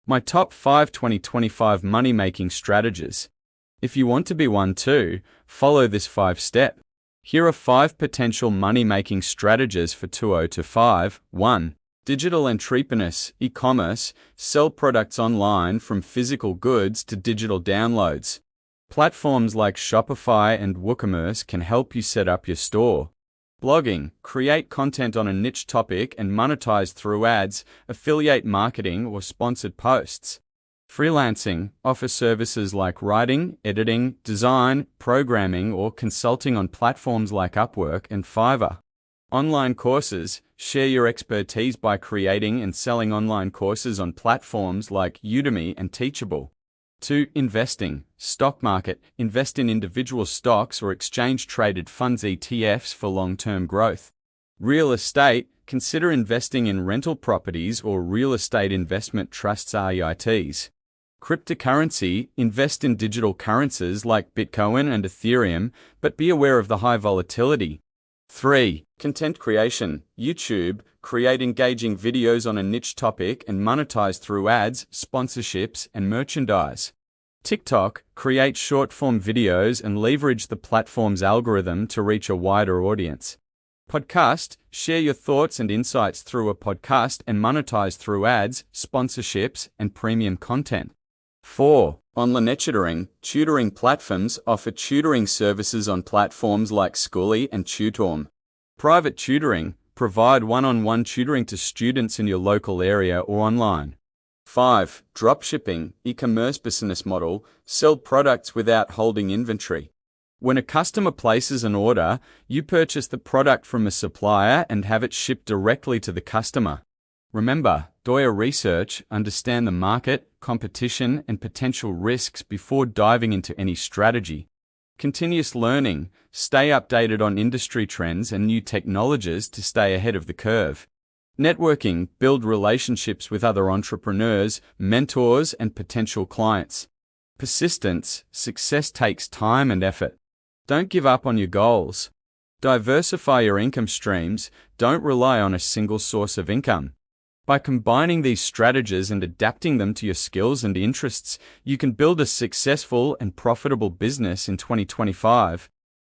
My top 5 2025 money-making strategies. If you want to be one too, follow this 5-step. Here are 5 potential money-making strategies for 2025. 1. Digital entrepreneurs, e-commerce, sell products online from physical goods to digital downloads. Platforms like Shopify and WooCommerce can help you set up your store. Blogging, create content on a niche topic and monetize through ads, affiliate marketing, or sponsored posts. Freelancing, offer services like writing, editing, design, programming, or consulting on platforms like Upwork and Fiverr. Online courses, share your expertise by creating and selling online courses on platforms like Udemy and Teachable. 2. Investing, stock market, invest in individual stocks or exchange-traded funds ETFs for long-term growth. Real estate, consider investing in rental properties or real estate investment trusts REITs. Cryptocurrency, invest in digital currencies like Bitcoin and Ethereum, but be aware of the high volatility. 3. Content creation, YouTube, create engaging videos on a niche topic and monetize through ads, sponsorships, and merchandise. TikTok, create short-form videos and leverage the platform's algorithm to reach a wider audience. Podcast, share your thoughts and insights through a podcast and monetize through ads, sponsorships, and premium content. 4. Online tutoring platforms offer tutoring services on platforms like Schooly and Tutorm. Private tutoring, provide one-on-one tutoring to students in your local area or online. 5. Dropshipping, e-commerce business model, sell products without holding inventory. When a customer places an order, you purchase the product from a supplier and have it shipped directly to the customer. Remember, do your research, understand the market, competition, and potential risks before diving into any strategy. Continuous learning, stay updated on industry trends and new technologies to stay ahead of the curve. Networking, build relationships with other entrepreneurs, mentors, and potential clients. Persistence, success takes time and effort. Don't give up on your goals. Diversify your income streams, don't rely on a single source of income. By combining these strategies and adapting them to your skills and interests, you can build a successful and profitable business in 2025.